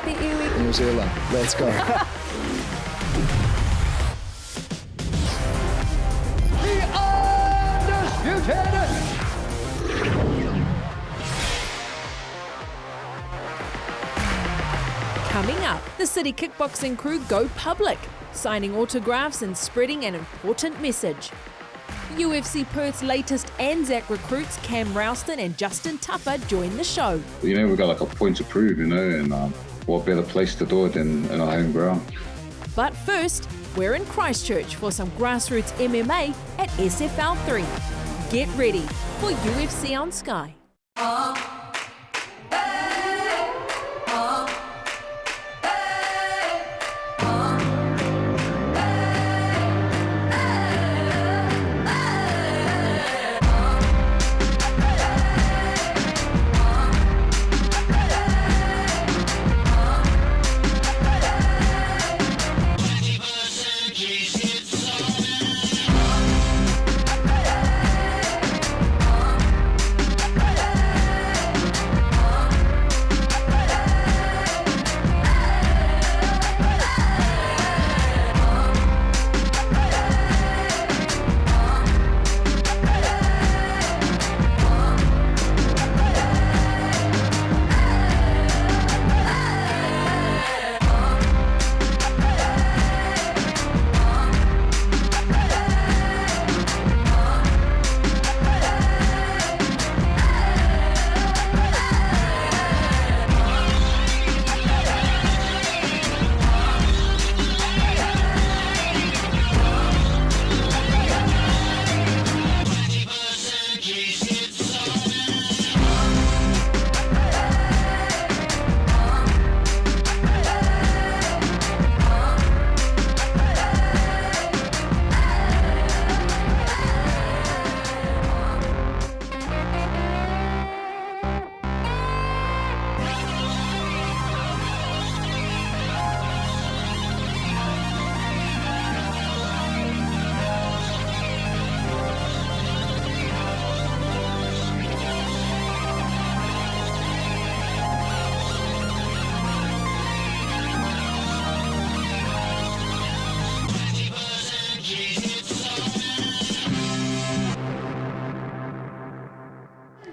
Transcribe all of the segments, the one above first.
te iwi. New Zealand, let's go. The undisputed. Coming up, the City Kickboxing crew go public, signing autographs and spreading an important message. UFC Perth's latest Anzac recruits Cam Rowston and Justin Tafa join the show. We've got like a point to prove, and what better place to do it than in our home ground. But first, we're in Christchurch for some grassroots MMA at SFL 3. Get ready for UFC on Sky.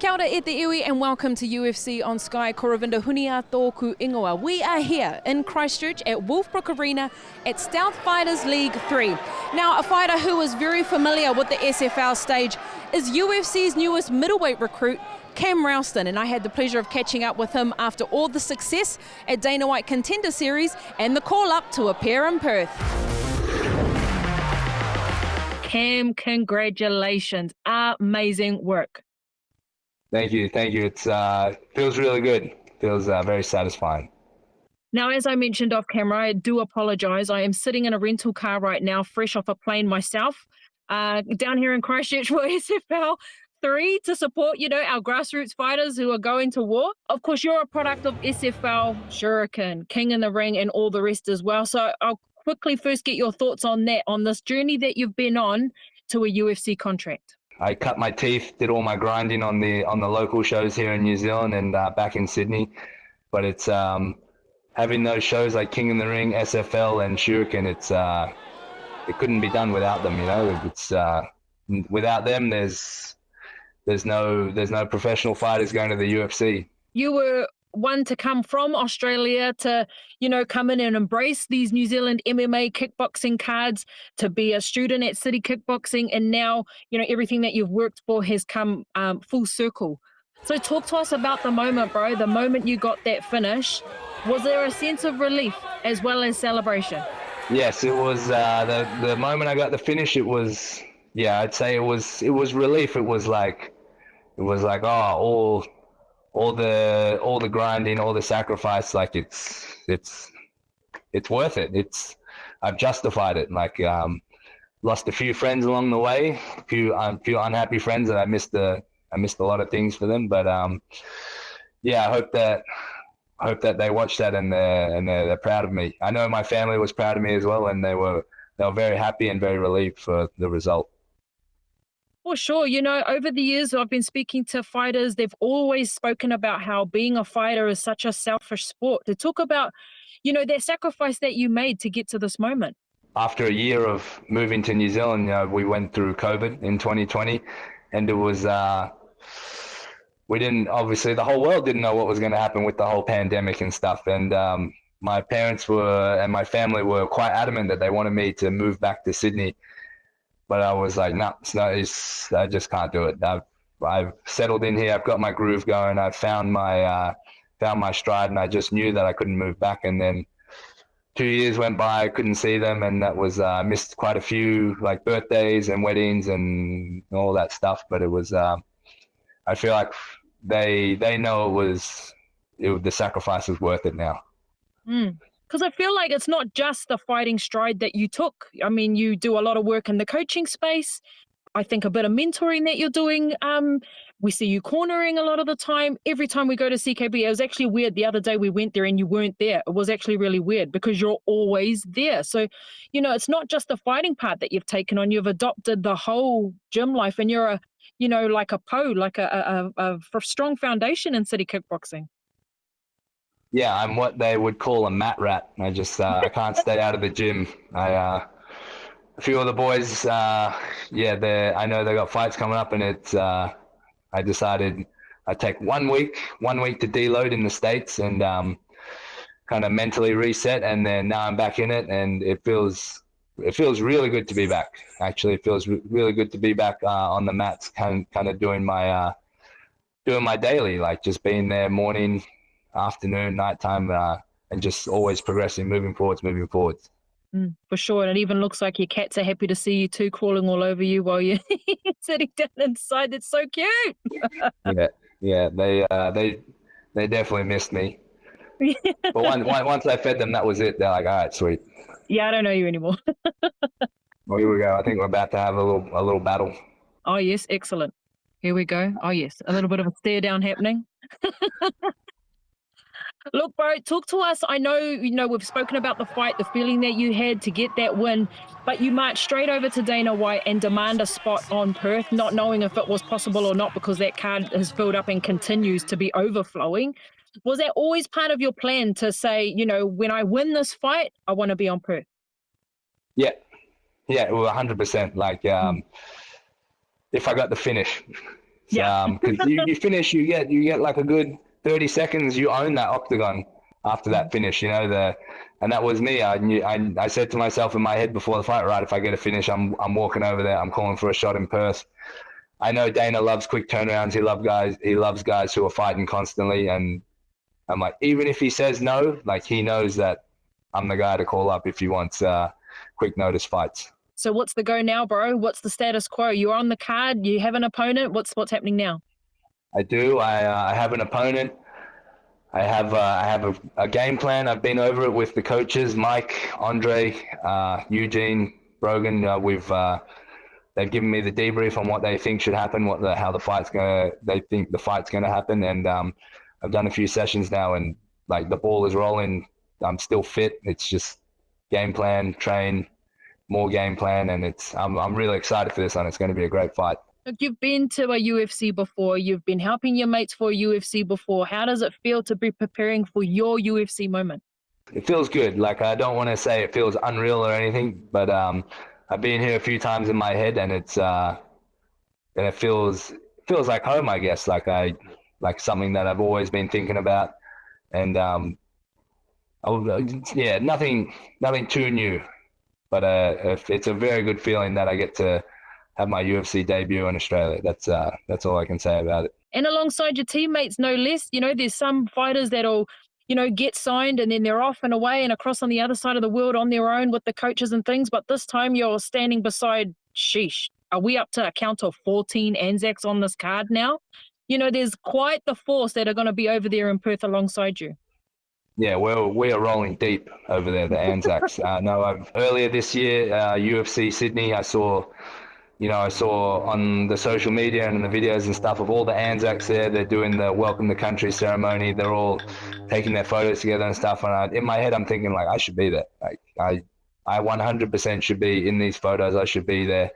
Kia ora e te iwi and welcome to UFC on Sky. Koravinda hunia tōku ingoa. We are here in Christchurch at Wolfbrook Arena at Stealth Fighters League 3. Now, a fighter who is very familiar with the SFL stage is UFC's newest middleweight recruit, Cam Rowston, and I had the pleasure of catching up with him after all the success at Dana White Contender Series and the call-up to appear in Perth. Cam, congratulations. Amazing work. Thank you. It feels really good. Feels very satisfying. Now, as I mentioned off camera, I do apologise. I am sitting in a rental car right now, fresh off a plane myself, down here in Christchurch for SFL 3 to support, our grassroots fighters who are going to war. Of course, you're a product of SFL, Shuriken, King in the Ring, and all the rest as well. So I'll quickly first get your thoughts on that, on this journey that you've been on to a UFC contract. I cut my teeth, did all my grinding on the local shows here in New Zealand and back in Sydney. But it's having those shows like King in the Ring, SFL, and Shuriken. It couldn't be done without them. It's without them, there's no professional fighters going to the UFC. You were one to come from Australia to, come in and embrace these New Zealand MMA kickboxing cards, to be a student at City Kickboxing, and now, everything that you've worked for has come full circle. So talk to us about the moment, bro, the moment you got that finish. Was there a sense of relief as well as celebration? Yes, it was the moment I got the finish. It was, I'd say it was relief. It was like, all the grinding, all the sacrifice, like it's worth it. I've justified it. Like, lost a few friends along the way, a few unhappy friends that I missed a lot of things for them. But I hope that they watch that and they're proud of me. I know my family was proud of me as well, and they were very happy and very relieved for the result. For sure. You know, over the years, I've been speaking to fighters. They've always spoken about how being a fighter is such a selfish sport. To talk about, that sacrifice that you made to get to this moment. After a year of moving to New Zealand, we went through COVID in 2020, and it was, we didn't, obviously the whole world didn't know what was going to happen with the whole pandemic and stuff. And my parents and my family were quite adamant that they wanted me to move back to Sydney. But I was like, no, I just can't do it. I've settled in here. I've got my groove going. I've found my stride, and I just knew that I couldn't move back. And then 2 years went by, I couldn't see them, and that was missed quite a few like birthdays and weddings and all that stuff. But it was, I feel like they know the sacrifice was worth it now. Because I feel like it's not just the fighting stride that you took. I mean, you do a lot of work in the coaching space. I think a bit of mentoring that you're doing. We see you cornering a lot of the time. Every time we go to CKB, it was actually weird. The other day we went there and you weren't there. It was actually really weird because you're always there. So, it's not just the fighting part that you've taken on. You've adopted the whole gym life, and you're like a strong foundation in City Kickboxing. Yeah, I'm what they would call a mat rat. I just I can't stay out of the gym. A few of the boys, I know they got fights coming up, and it's I decided I'd take 1 week to deload in the States and kind of mentally reset, and then now I'm back in it, and it feels really good to be back. Actually, it feels really good to be back on the mats, kind of doing my daily, like just being there morning, afternoon, nighttime, and just always progressing, moving forwards. For sure. And it even looks like your cats are happy to see you too, crawling all over you while you're sitting down inside. That's so cute. Yeah, they definitely missed me. But once I fed them, that was it. They're like, all right, sweet. Yeah, I don't know you anymore. Well, here we go. I think we're about to have a little battle. Oh yes, excellent. Here we go. Oh yes, a little bit of a stare down happening. Look, bro, talk to us. I know, we've spoken about the fight, the feeling that you had to get that win, but you marched straight over to Dana White and demand a spot on Perth, not knowing if it was possible or not, because that card has filled up and continues to be overflowing. Was that always part of your plan to say, when I win this fight, I want to be on Perth? Yeah, well, 100%. Like, if I got the finish, because you finish, you get like a good 30 seconds, you own that octagon after that finish, and that was me. I said to myself in my head before the fight, right, if I get a finish, I'm walking over there. I'm calling for a shot in Perth. I know Dana loves quick turnarounds. He loves guys who are fighting constantly. And I'm like, even if he says no, like he knows that I'm the guy to call up if he wants quick notice fights. So what's the go now, bro? What's the status quo? You're on the card. You have an opponent. What's happening now? I do. I have an opponent. I have a game plan. I've been over it with the coaches, Mike, Andre, Eugene, Brogan. They've given me the debrief on what they think should happen, they think the fight's gonna happen, and I've done a few sessions now, and like the ball is rolling. I'm still fit. It's just game plan, train, more game plan, and I'm really excited for this one. It's going to be a great fight. Look, you've been to a UFC before. You've been helping your mates for a UFC before. How does it feel to be preparing for your UFC moment? It feels good. Like, I don't want to say it feels unreal or anything, but I've been here a few times in my head, and it feels like home, I guess. Like something that I've always been thinking about, and nothing too new, but it's a very good feeling that I get to have my UFC debut in Australia. That's all I can say about it. And alongside your teammates, no less. There's some fighters that'll, get signed and then they're off and away and across on the other side of the world on their own with the coaches and things. But this time you're standing beside, are we up to a count of 14 Anzacs on this card now? There's quite the force that are going to be over there in Perth alongside you. Yeah, we are rolling deep over there, the Anzacs. Earlier this year, UFC Sydney, I saw on the social media and in the videos and stuff of all the Anzacs there. They're doing the welcome to country ceremony. They're all taking their photos together and stuff. And in my head, I'm thinking, like, I should be there. Like, I 100% should be in these photos. I should be there.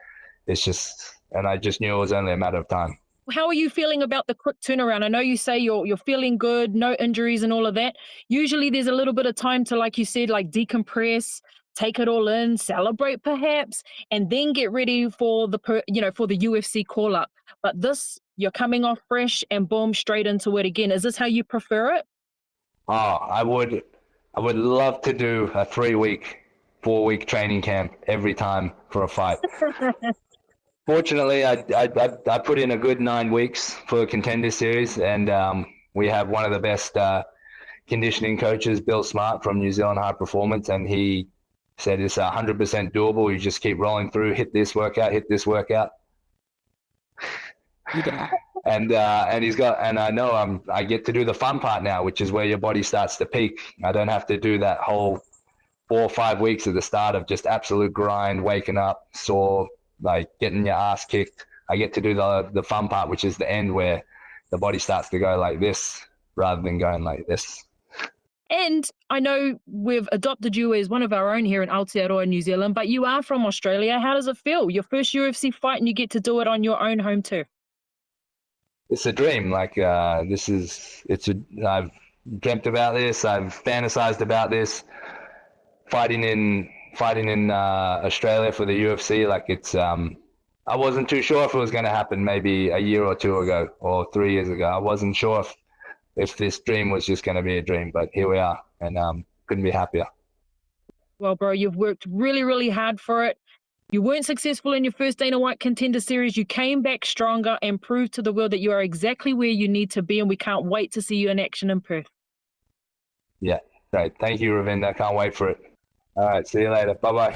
It's just and I just knew it was only a matter of time. How are you feeling about the quick turnaround? I know you say you're feeling good, no injuries and all of that. Usually there's a little bit of time to, like you said, like decompress, take it all in, celebrate perhaps, and then get ready for for the UFC call up. But this, you're coming off fresh and boom, straight into it again. Is this how you prefer it? Oh, I would love to do a 3-week, 4-week training camp every time for a fight. Fortunately, I put in a good 9 weeks for the Contender Series, and we have one of the best conditioning coaches, Bill Smart from New Zealand High Performance, and he said it's 100% doable. You just keep rolling through, hit this workout. And he's got, and I know I get to do the fun part now, which is where your body starts to peak. I don't have to do that whole 4 or 5 weeks at the start of just absolute grind, waking up sore, like getting your ass kicked. I get to do the fun part, which is the end where the body starts to go like this rather than going like this. And I know we've adopted you as one of our own here in Aotearoa, New Zealand, but you are from Australia. How does it feel? Your first UFC fight and you get to do it on your own home turf. It's a dream. Like I've dreamt about this. I've fantasized about this. Fighting in Australia for the UFC, like it's I wasn't too sure if it was going to happen maybe a year or 2 ago or 3 years ago. I wasn't sure if this dream was just going to be a dream, but here we are, and couldn't be happier. Well, bro, you've worked really, really hard for it. You weren't successful in your first Dana White Contender Series. You came back stronger and proved to the world that you are exactly where you need to be, and we can't wait to see you in action in Perth. Yeah, great. Thank you, Ravinda. I can't wait for it. All right, see you later. Bye-bye.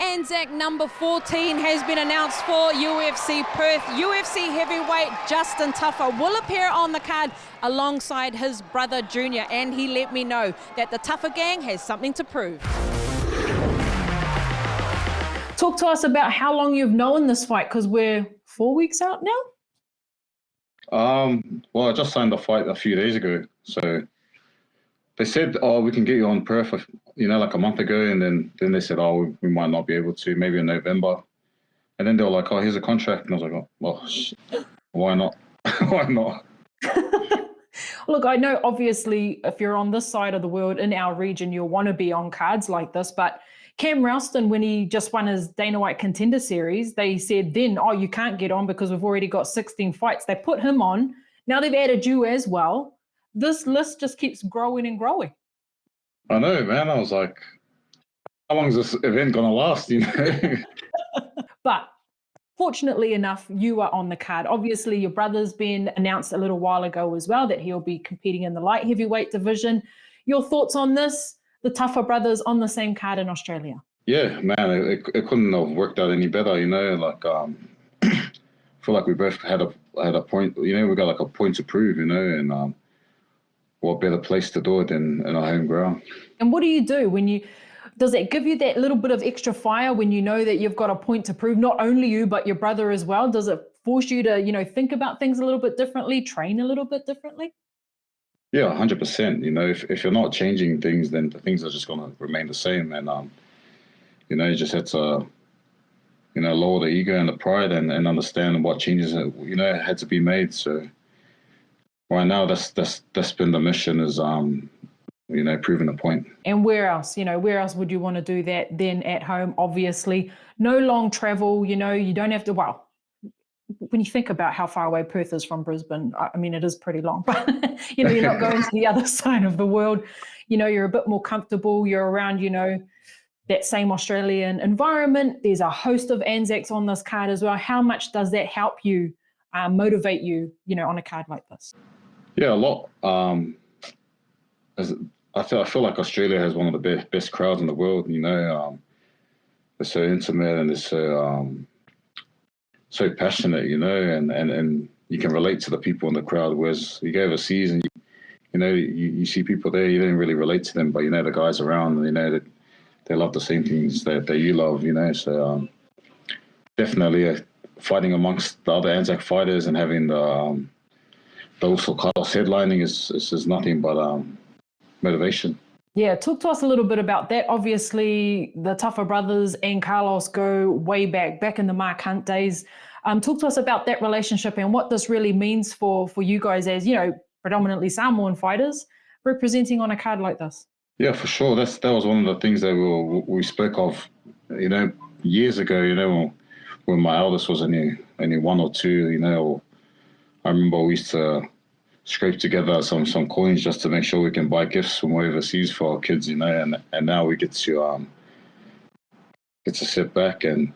Anzac number 14 has been announced for UFC Perth. UFC heavyweight Justin Tafa will appear on the card alongside his brother Junior, and he let me know that the Tafa gang has something to prove. Talk to us about how long you've known this fight, because we're 4 weeks out now? Well, I just signed the fight a few days ago, so they said, "Oh, we can get you on Perth," like a month ago, and then they said, "Oh, we might not be able to, maybe in November." And then they were like, "Oh, here's a contract," and I was like, "Oh, well, why not? Why not?" Look, I know obviously if you're on this side of the world in our region, you'll want to be on cards like this, but Cam Rowston, when he just won his Dana White Contender Series, they said then, "Oh, you can't get on because we've already got 16 fights." They put him on. Now they've added you as well. This list just keeps growing and growing. I know, man. I was like, how long is this event going to last, But fortunately enough, you are on the card. Obviously, your brother's been announced a little while ago as well that he'll be competing in the light heavyweight division. Your thoughts on this? The Tafa brothers on the same card in Australia. Yeah, man, it couldn't have worked out any better, like I feel like we both had a point, we got like a point to prove, and what better place to do it than in our home ground. And what do you do does it give you that little bit of extra fire when you know that you've got a point to prove, not only you, but your brother as well? Does it force you to, think about things a little bit differently, train a little bit differently? Yeah, 100%. If you're not changing things, then the things are just going to remain the same. And, you just have to, lower the ego and the pride and understand what changes, had to be made. So right now, that's been the mission is, proving a point. And where else? Where else would you want to do that then at home? Obviously, no long travel, you don't have to, well, when you think about how far away Perth is from Brisbane, I mean, it is pretty long, but, you're not going to the other side of the world. You're a bit more comfortable. You're around, that same Australian environment. There's a host of Anzacs on this card as well. How much does that help you, motivate you, on a card like this? Yeah, a lot. I feel like Australia has one of the best crowds in the world. They're so intimate and they're so passionate, and you can relate to the people in the crowd. Whereas you go overseas and you see people there, you don't really relate to them, but the guys around, that they love the same things that you love, So definitely fighting amongst the other Anzac fighters and having the also Carlos headlining is nothing but motivation. Yeah, talk to us a little bit about that. Obviously, the Tafa brothers and Carlos go way back in the Mark Hunt days. Talk to us about that relationship and what this really means for you guys as, predominantly Samoan fighters representing on a card like this. Yeah, for sure. That was one of the things that we spoke of, years ago. When my eldest was only 1 or 2. I remember we used to scrape together some coins just to make sure we can buy gifts from overseas for our kids, and now we get to sit back and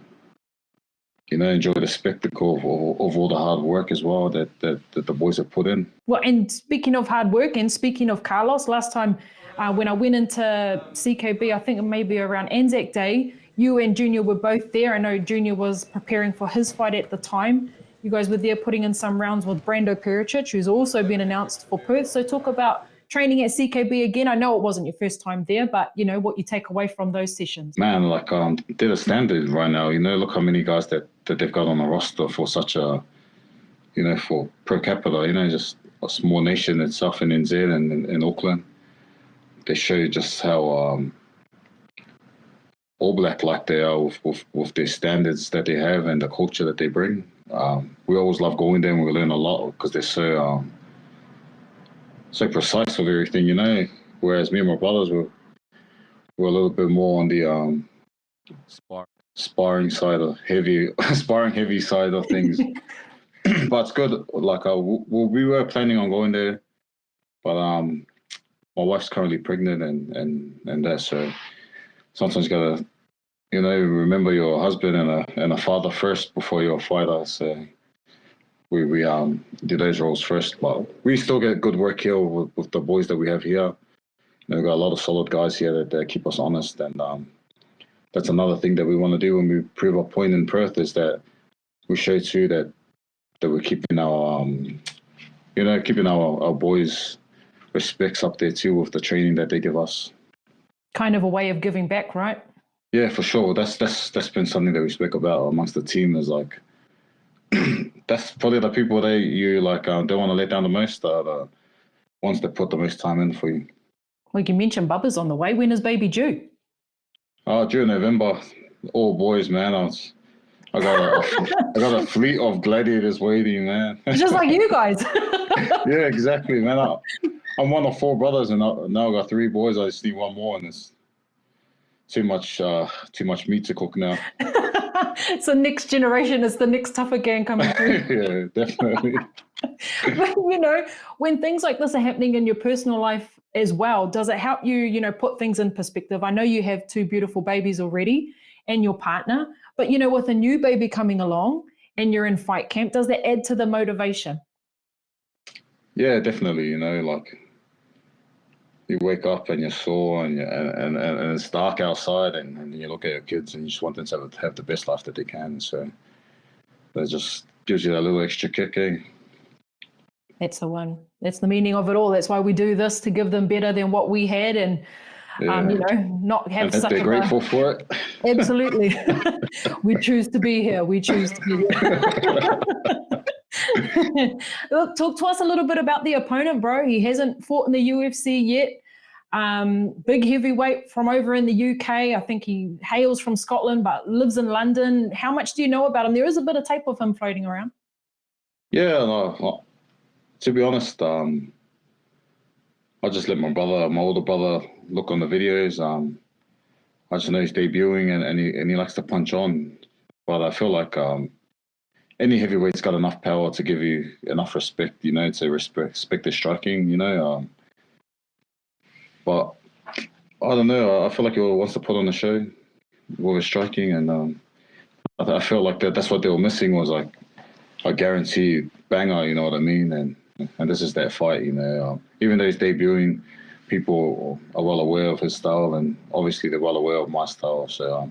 enjoy the spectacle of all the hard work as well that the boys have put in. Well, and speaking of hard work and speaking of Carlos, last time when I went into CKB, I think maybe around Anzac Day, you and Junior were both there. I know Junior was preparing for his fight at the time. You guys were there putting in some rounds with Brando Pericic, who's also been announced for Perth. So talk about training at CKB again. I know it wasn't your first time there, but what you take away from those sessions. Man, they're the standard right now. Look how many guys that they've got on the roster for such a, for per capita. Just a small nation itself in NZ and in Auckland. They show you just how All Black like they are with their standards that they have and the culture that they bring. We always love going there and we learn a lot because they're so precise with everything, Whereas me and my brothers were a little bit more on the sparring side of heavy side of things. But it's good. We were planning on going there, but my wife's currently pregnant and that, so sometimes you gotta remember your husband and a father first before you're a fighter. So we do those roles first, but we still get good work here with the boys that we have here. We've got a lot of solid guys here that keep us honest, and that's another thing that we want to do when we prove our point in Perth, is that we show too that we're keeping our our boys' respects up there too with the training that they give us. Kind of a way of giving back, right? Yeah, for sure. That's been something that we speak about amongst the team. Is that's probably the people don't want to let down the most, are the ones that put the most time in for you. Well, you mentioned Bubba's on the way. When is baby due? Due November. All boys, man. I got a fleet of gladiators waiting, man. Just like you guys. Yeah, exactly, man. I'm one of 4 brothers, and now I got 3 boys. I just need one more, and it's too much meat to cook now. So next generation is the next Tafa gang coming through. Yeah, definitely. But, when things like this are happening in your personal life as well, does it help you, put things in perspective? I know you have 2 beautiful babies already and your partner, but, with a new baby coming along and you're in fight camp, does that add to the motivation? Yeah, definitely. You wake up and you're sore and it's dark outside and you look at your kids and you just want them to have the best life that they can. So that just gives you that little extra kick, eh? That's the one. That's the meaning of it all. That's why we do this, to give them better than what we had and, not have such they're grateful for it. Absolutely. We choose to be here. We choose to be here. Look, talk to us a little bit about the opponent, bro. He hasn't fought in the UFC yet. Big heavyweight from over in the UK. I think he hails from Scotland but lives in London. How much do you know about him? There is a bit of tape of him floating around. Yeah, no, to be honest, I just let my older brother, look on the videos. I just know he's debuting and he likes to punch on. But I feel like any heavyweight's got enough power to give you enough respect, to respect their striking, But I don't know. I feel like he wants to put on the show with his striking, and I feel like that's what they were missing, was like a guaranteed banger. You know what I mean? And this is that fight. Even though he's debuting, people are well aware of his style, and obviously they're well aware of my style. So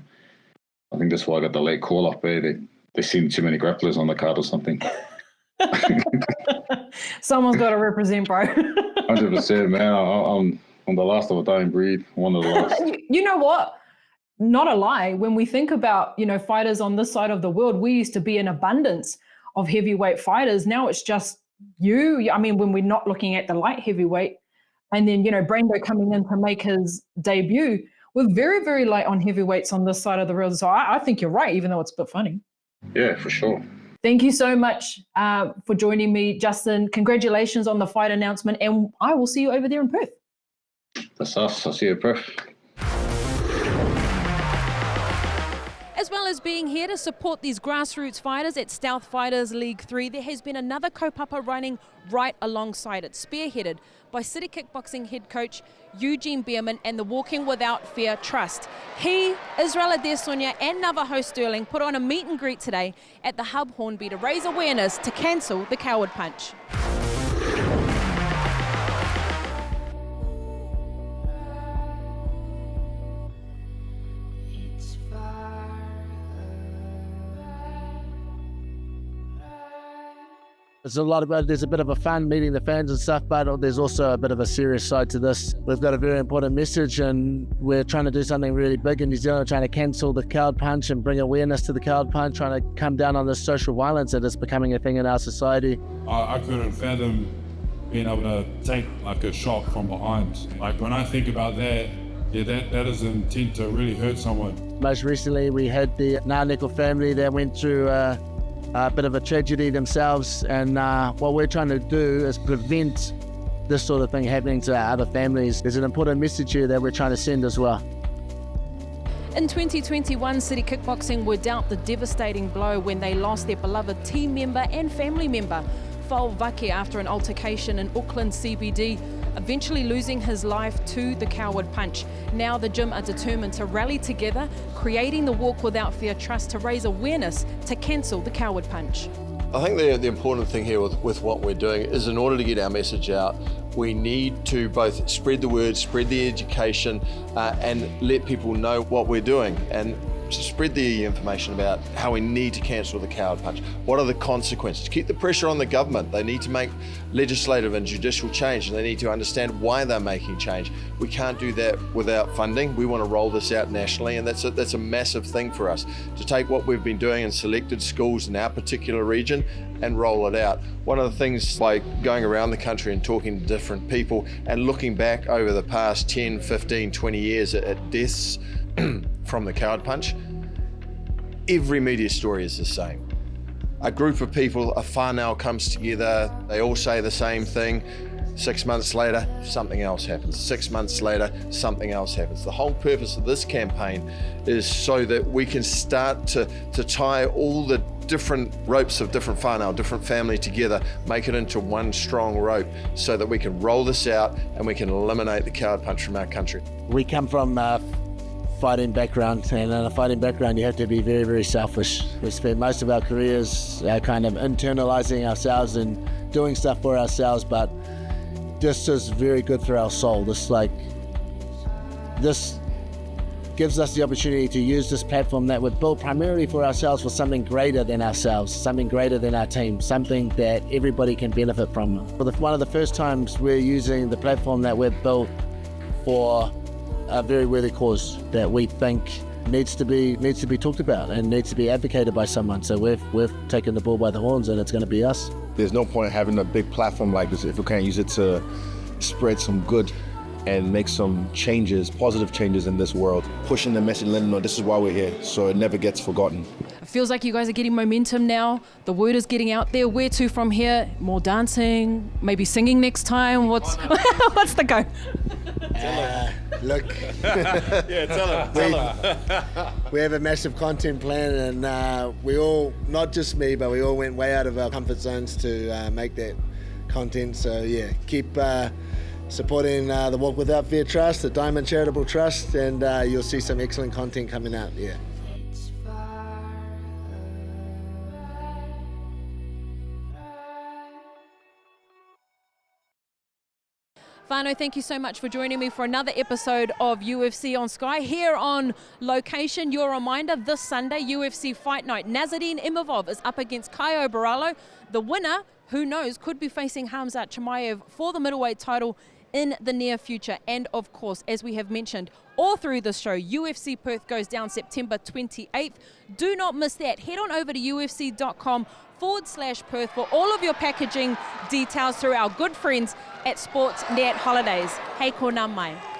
I think that's why I got the late call up there. They seen too many grapplers on the card or something. Someone's got to represent, bro. 100%, man. I'm the last of a dying breed. One of the last. You know what? Not a lie. When we think about, fighters on this side of the world, we used to be an abundance of heavyweight fighters. Now it's just you. I mean, when we're not looking at the light heavyweight And then, Brando coming in to make his debut. We're very, very light on heavyweights on this side of the world. So I think you're right, even though it's a bit funny. Yeah, for sure. Thank you so much for joining me, Justin. Congratulations on the fight announcement, and I will see you over there in Perth. That's us. I'll see you in Perth. As well as being here to support these grassroots fighters at Stealth Fighters League 3, there has been another kaupapa running right alongside it, spearheaded by City Kickboxing head coach Eugene Bierman and the Walking Without Fear Trust. He, Israel Adesanya and Navajo Sterling put on a meet and greet today at the Hub Hornby to raise awareness to cancel the coward punch. There's a bit of a fun meeting the fans and stuff, but there's also a bit of a serious side to this. We've got a very important message, and we're trying to do something really big in New Zealand, trying to cancel the coward punch and bring awareness to the coward punch, trying to come down on this social violence that is becoming a thing in our society. I couldn't fathom being able to take like a shot from behind. Like when I think about that, that is an intent to really hurt someone. Most recently, we had the Ngāneko family that went through a bit of a tragedy themselves, and what we're trying to do is prevent this sort of thing happening to our other families. There's an important message here that we're trying to send as well. In 2021, City Kickboxing were dealt the devastating blow when they lost their beloved team member and family member, Fal Vake, after an altercation in Auckland CBD, eventually losing his life to the coward punch. Now the gym are determined to rally together, creating the Walk Without Fear Trust to raise awareness to cancel the coward punch. I think the important thing here with what we're doing is, in order to get our message out, we need to both spread the word, spread the education, and let people know what we're doing, and spread the information about how we need to cancel the coward punch. What are the consequences? Keep the pressure on the government. They need to make legislative and judicial change, and they need to understand why they're making change. We can't do that without funding. We want to roll this out nationally, and that's a massive thing for us, to take what we've been doing in selected schools in our particular region and roll it out. One of the things, by going around the country and talking to different people and looking back over the past 10, 15, 20 years at deaths from the coward punch, every media story is the same. A group of people, a whānau comes together, they all say the same thing. 6 months later, something else happens. 6 months later, something else happens. The whole purpose of this campaign is so that we can start to tie all the different ropes of different whānau, different family together, make it into one strong rope, so that we can roll this out and we can eliminate the coward punch from our country. We come from fighting background, and in a fighting background you have to be very, very selfish. We spend most of our careers kind of internalizing ourselves and doing stuff for ourselves, but this is very good for our soul. This gives us the opportunity to use this platform that we've built primarily for ourselves, for something greater than ourselves, something greater than our team, something that everybody can benefit from. For one of the first times we're using the platform that we've built for a very worthy cause that we think needs to be talked about and needs to be advocated by someone. So we've taken the bull by the horns, and it's going to be us. There's no point in having a big platform like this if we can't use it to spread some good and make some changes, positive changes in this world. Pushing the message, letting them know this is why we're here, so it never gets forgotten. It feels like you guys are getting momentum now. The word is getting out there. Where to from here? More dancing, maybe singing next time? What's the go? Look, Yeah, tell him. we have a massive content plan, and we all, not just me, but we all went way out of our comfort zones to make that content. So yeah, keep supporting the Walk Without Fear Trust, the Diamond Charitable Trust, and you'll see some excellent content coming out. Yeah. Whānau, thank you so much for joining me for another episode of UFC on Sky here on location. Your reminder, this Sunday, UFC Fight Night. Nazardine Imavov is up against Caio Borralho. The winner, who knows, could be facing Khamzat Chimaev for the middleweight title in the near future. And of course, as we have mentioned all through this show, UFC Perth goes down September 28th. Do not miss that. Head on over to ufc.com/Perth for all of your packaging details through our good friends at Sportsnet Holidays. Hei ko nā mai.